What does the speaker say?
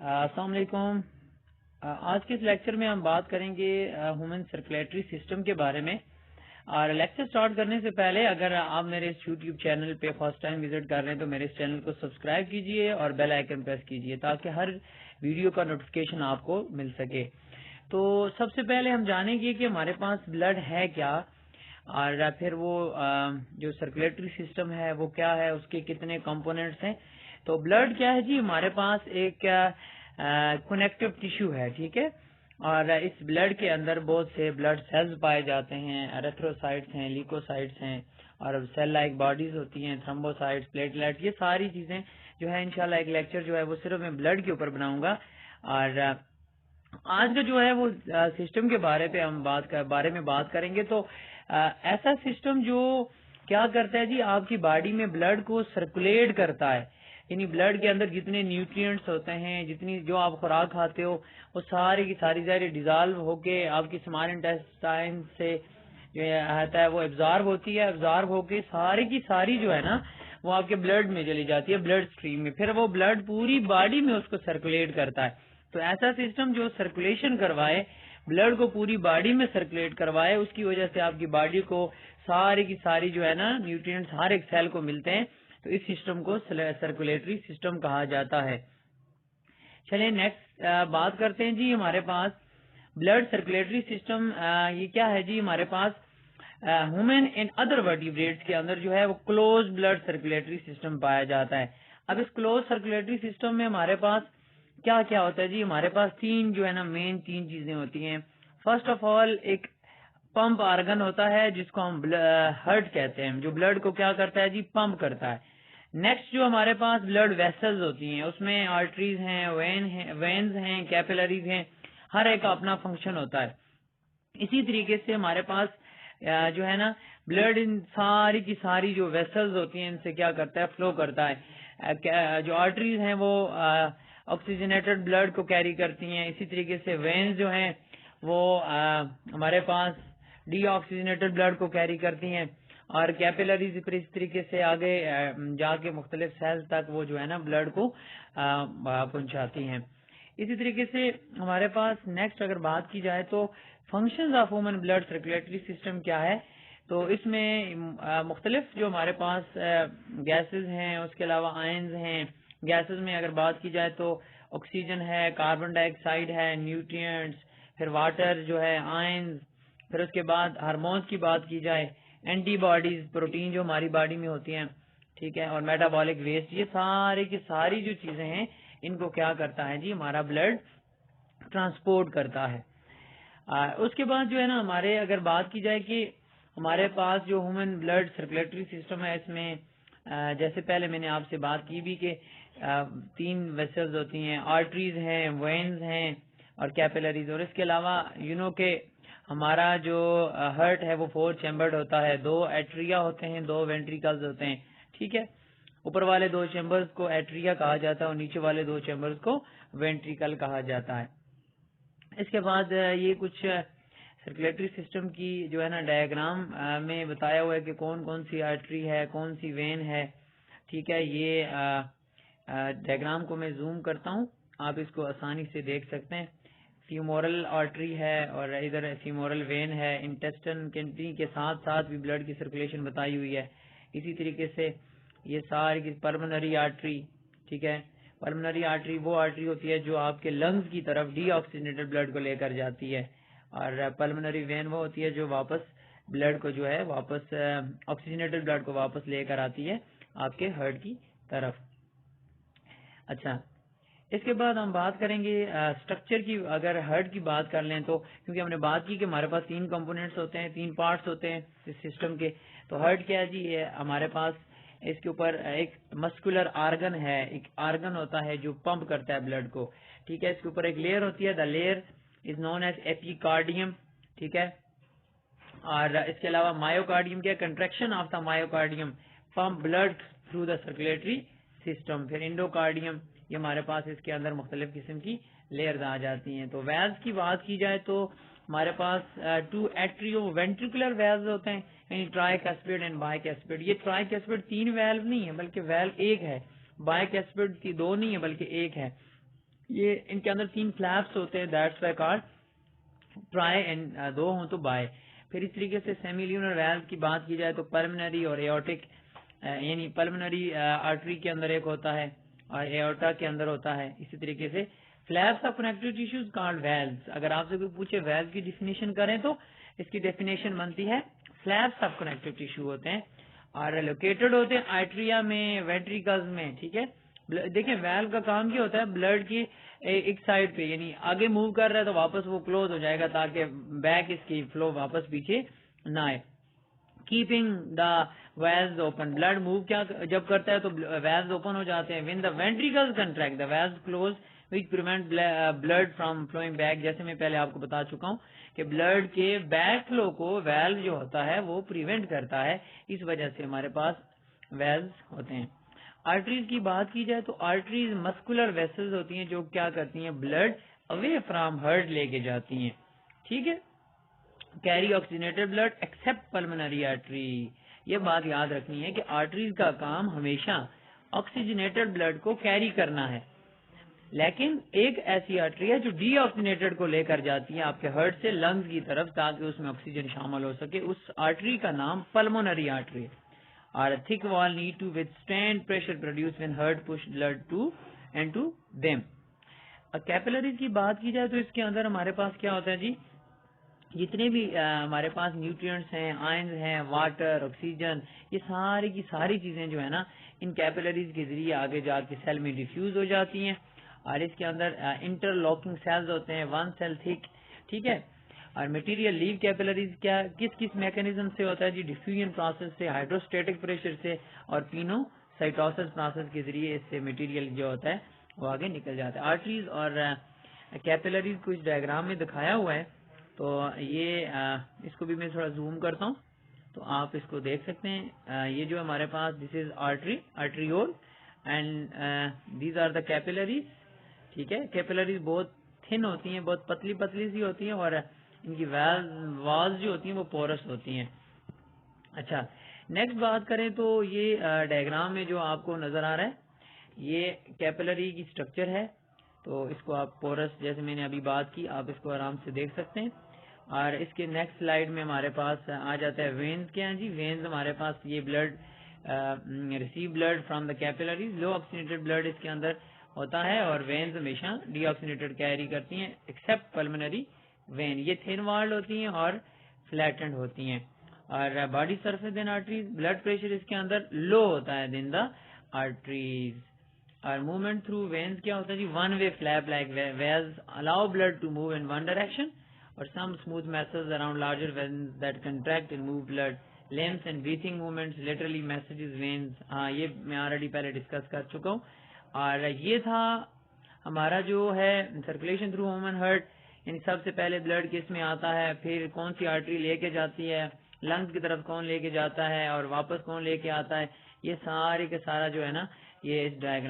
अस्सलाम वालेकुम। आज के इस लेक्चर में हम बात करेंगे ह्यूमन सर्कुलेटरी सिस्टम के बारे में। और लेक्चर स्टार्ट करने से पहले अगर आप मेरे इस यूट्यूब चैनल पे फर्स्ट टाइम विजिट कर रहे हैं तो मेरे इस चैनल को सब्सक्राइब कीजिए और बेल आइकन प्रेस कीजिए ताकि हर वीडियो का नोटिफिकेशन आपको मिल सके। तो सबसे पहले हम जानेंगे कि हमारे पास ब्लड है क्या, और फिर वो जो सर्कुलेटरी सिस्टम है वो क्या है, उसके कितने कंपोनेंट्स हैं। तो ब्लड क्या है जी, हमारे पास एक कनेक्टिव टिश्यू है, ठीक है। और इस ब्लड के अंदर बहुत से ब्लड सेल्स पाए जाते हैं, एरिथ्रोसाइट्स हैं, ल्यूकोसाइट्स हैं, और सेल लाइक बॉडीज होती हैं, थ्रोम्बोसाइट्स, प्लेटलेट, ये सारी चीजें जो है इंशाल्लाह एक लेक्चर जो है वो सिर्फ मैं ब्लड के ऊपर बनाऊंगा। और आज का जो है वो सिस्टम के बारे में बात करेंगे। तो ऐसा सिस्टम जो क्या करता है जी, आपकी बॉडी में ब्लड को सर्कुलेट करता है, यानी ब्लड के अंदर जितने न्यूट्रिएंट्स होते हैं, जितनी जो आप खुराक खाते हो, वो सारी की सारी डिजॉल्व होके आपकी स्मॉल इंटेस्टाइन से जो आता है वो एब्जॉर्ब होती है। एब्जॉर्ब होके सारी की सारी जो है ना वो आपके ब्लड में चली जाती है, ब्लड स्ट्रीम में। फिर वो ब्लड पूरी बॉडी में उसको सर्कुलेट करता है। तो ऐसा सिस्टम जो सर्कुलेशन करवाए, ब्लड को पूरी बॉडी में सर्कुलेट करवाए, उसकी वजह से आपकी बॉडी को सारी की सारी जो है ना न्यूट्रिएंट्स हर एक सेल को मिलते हैं। तो इस सिस्टम को सर्कुलेटरी सिस्टम कहा जाता है। चलिए नेक्स्ट बात करते हैं जी। हमारे पास ब्लड सर्कुलेटरी सिस्टम ये क्या है जी, हमारे पास ह्यूमन एंड अदर वर्टिब्रेट्स के अंदर जो है वो क्लोज ब्लड सर्कुलेटरी सिस्टम पाया जाता है। अब इस क्लोज सर्कुलेटरी सिस्टम में हमारे पास क्या क्या होता है जी, हमारे पास तीन जो है ना मेन तीन चीजें होती हैं। फर्स्ट ऑफ ऑल एक पंप आर्गन होता है जिसको हम हार्ट कहते हैं, जो ब्लड को क्या करता है जी, पंप करता है। नेक्स्ट जो हमारे पास ब्लड वेसल्स होती हैं, उसमें आर्टरीज हैं, वेन्स हैं, कैपिलरीज हैं, हर एक का अपना फंक्शन होता है। इसी तरीके से हमारे पास जो है ना ब्लड इन सारी की सारी जो वेसल्स होती हैं इनसे क्या करता है, फ्लो करता है। जो आर्टरीज हैं वो ऑक्सीजनेटेड ब्लड को कैरी करती हैं। इसी तरीके से वेन्स जो हैं वो हमारे पास डीऑक्सीजनेटेड ब्लड को कैरी करती हैं। और कैपिलरीज इस तरीके से आगे जाके मुख्तलिफ सेल्स तक वो जो है ना ब्लड को पहुंचाती हैं। इसी तरीके से हमारे पास नेक्स्ट अगर बात की जाए तो functions of human blood circulatory system क्या है, तो इसमें मुख्तलिफ जो हमारे पास गैसेस हैं, उसके अलावा आयंस हैं। गैसेस में अगर बात की जाए तो ऑक्सीजन है, कार्बन डाइऑक्साइड है, न्यूट्रिएंट्स, फिर वाटर जो है, आयंस, फिर उसके बाद हार्मोन्स की बात की जाए, एंटीबॉडीज, प्रोटीन जो हमारी बॉडी में होती हैं, ठीक है, और मेटाबॉलिक वेस्ट, ये सारी की सारी जो चीजें हैं इनको क्या करता है जी, हमारा ब्लड ट्रांसपोर्ट करता है। उसके बाद जो है ना हमारे अगर बात की जाए कि हमारे पास जो ह्यूमन ब्लड सर्कुलेटरी सिस्टम है, इसमें जैसे पहले मैंने आपसे बात की भी कि तीन वेसल्स होती हैं, आर्टरीज हैं, वेन्स हैं और कैपिलरीज। और इसके अलावा के हमारा जो हार्ट है वो 4 चैम्बर्ड होता है, 2 एट्रिया होते हैं, 2 वेंट्रिकल्स होते हैं, ठीक है। ऊपर वाले 2 चैम्बर्स को एट्रिया कहा जाता है और नीचे वाले 2 चैम्बर्स को वेंट्रिकल कहा जाता है। इसके बाद ये कुछ सर्कुलेटरी सिस्टम की जो है ना डायग्राम में बताया हुआ है कि कौन कौन सी आर्टरी है, कौन सी वेन है, ठीक है। ये डायग्राम को मैं जूम करता हूँ, आप इसको आसानी से देख सकते हैं। फीमोरल आर्टरी है और इधर फीमोरल वेन है। इंटेस्टाइन कैंटी के साथ साथ भी ब्लड की सर्कुलेशन बताई हुई है। इसी तरीके से ये सारी की पल्मोनरी आर्टरी, ठीक है। पल्मोनरी आर्टरी वो आर्टरी होती है जो आपके लंग्स की तरफ डीऑक्सीजनेटेड ब्लड को लेकर जाती है, और पल्मोनरी वेन वो होती है जो वापस ब्लड को जो है वापस ऑक्सीजनेटेड ब्लड को वापस लेकर आती है आपके हार्ट की तरफ। अच्छा, इसके बाद हम बात करेंगे स्ट्रक्चर की। अगर हार्ट की बात कर लें तो, क्योंकि हमने बात की कि हमारे पास 3 कंपोनेंट्स होते हैं, 3 पार्ट्स होते हैं इस सिस्टम के। तो हार्ट क्या है जी, ये हमारे पास इसके ऊपर एक मस्कुलर आर्गन है, एक आर्गन होता है जो पंप करता है ब्लड को, ठीक है। इसके ऊपर एक लेयर होती है, the layer is known as epicardium, ठीक है। और इसके अलावा मायोकार्डियम क्या, contraction of the myocardium pump blood through the circulatory system. फिर इंडोकार्डियम, ये हमारे पास इसके अंदर मुख्तलिफ किस्म की लेयर्स आ जाती हैं। तो वेल्स की बात की जाए तो हमारे पास 2 एट्रियो वेंट्रिकुलर वेल्स होते हैं, यानी ट्राइकैस्पिड एंड बाइकैस्पिड। ये ट्राइकैस्पिड 3 वेल्व नहीं है बल्कि वेल्व एक है, बाइकैस्पिड 2 नहीं है बल्कि एक है। ये इनके अंदर 3 फ्लैप्स होते हैं, that's why called try and 2 हों तो बाय। फिर इस तरीके से सेमील्यूनर वैल्व की बात की जाए तो पल्मोनरी और एओर्टिक, यानी पल्मोनरी आर्टरी के अंदर एक होता है और एओर्टा के अंदर होता है। इसी तरीके से flaps of connective tissues called valves. अगर आपसे कोई पूछे वेल्व की डेफिनेशन करें तो इसकी डेफिनेशन बनती है फ्लैप्स ऑफ कनेक्टिव टिश्यू होते हैं और लोकेटेड होते हैं आर्टरिया में, वेंट्रिकल्स में। ठीक है, देखिए वेल्व का काम क्या होता है, ब्लड की एक साइड पे यानी आगे मूव कर रहा है तो वापस वो क्लोज हो जाएगा ताकि बैक इसकी फ्लो वापस पीछे ना आए। Keeping the valves open, blood move क्या जब करता है तो वेल्व्स ओपन हो जाते हैं। When the ventricles contract the valves close which prevent blood from flowing back. जैसे मैं पहले आपको बता चुका हूँ कि ब्लड के बैक फ्लो को वेल्व जो होता है वो प्रिवेंट करता है, इस वजह से हमारे पास वेल्व्स होते हैं। आर्टरीज की बात की जाए तो आर्टरीज मस्कुलर वेसल्स होती हैं जो क्या करती हैं, ब्लड अवे फ्रॉम हार्ट लेके जाती हैं। ठीक है, carry oxygenated blood accept pulmonary artery. ये बात याद रखनी है कि आर्टरीज का काम हमेशा ऑक्सीजनेटेड ब्लड को कैरी करना है, लेकिन एक ऐसी आर्टरी है जो डीऑक्सीजनेटेड को लेकर जाती है आपके हार्ट से लंग्स की तरफ ताकि उसमें ऑक्सीजन शामिल हो सके। उस आर्टरी का नाम पल्मोनरी आर्टरी है। और thick wall need to withstand pressure produce when heart push blood to them. Capillaries की बात की जाए तो इसके अंदर हमारे पास क्या होता है जी, जितने भी हमारे पास न्यूट्रिएंट्स हैं, आयंस हैं, वाटर, ऑक्सीजन, ये सारी की सारी चीजें जो है ना इन कैपिलरीज के जरिए आगे जाके सेल में डिफ्यूज हो जाती हैं। और इसके अंदर इंटरलॉकिंग सेल्स होते हैं, 1 सेल थिक। ठीक है, और मटेरियल लीव कैपिलरीज क्या किस किस मैकेनिज्म से होता है जी, डिफ्यूजन प्रोसेस से, हाइड्रोस्टेटिक प्रेशर से और पिनोसाइटोसिस प्रोसेस के जरिए इससे मटेरियल जो होता है वो आगे निकल जाता है। आर्टरीज और कैपिलरीज को इस डायग्राम में दिखाया हुआ है, तो ये इसको भी मैं थोड़ा जूम करता हूँ तो आप इसको देख सकते हैं। ये जो हमारे पास this is arteriole and these are the capillaries. ठीक है, कैपिलरीज बहुत थिन होती हैं, बहुत पतली पतली सी होती हैं और इनकी वॉल्स जो होती हैं वो पोरस होती हैं। अच्छा, नेक्स्ट बात करें तो ये डायग्राम में जो आपको नजर आ रहा है ये कैपिलरी की स्ट्रक्चर है। तो इसको आप पोरस, जैसे मैंने अभी बात की, आप इसको आराम से देख सकते हैं। और इसके नेक्स्ट स्लाइड में हमारे पास आ जाता है वेन्स। क्या है जी, वेन्स हमारे पास ये blood receive blood from the capillaries, low oxygenated blood इसके अंदर होता है और वेन्स हमेशा डीऑक्सीजनेटेड कैरी करती हैं एक्सेप्ट पल्मोनरी वेन। ये थिन वॉल्ड होती हैं और फ्लैटेंड होती हैं। और body surface than arteries, blood pressure इसके अंदर लो होता है देन द आर्टरीज। और मूवमेंट थ्रू वेन्स क्या होता है जी, one way flap like valves allow blood to move in one direction और some smooth massage around larger veins that contract and move blood. Limbs and breathing movements literally massages veins. हाँ, ये मैं already पहले discuss कर चुका हूँ। और ये था हमारा जो है सर्कुलेशन थ्रू ह्यूमन हार्ट, इन सबसे पहले ब्लड किस में आता है, फिर कौन सी आर्टरी लेके जाती है, लंग्स की तरफ कौन लेके जाता है और वापस कौन लेके आता है, ये सारे के सारा जो है ना ये इस डायग्राम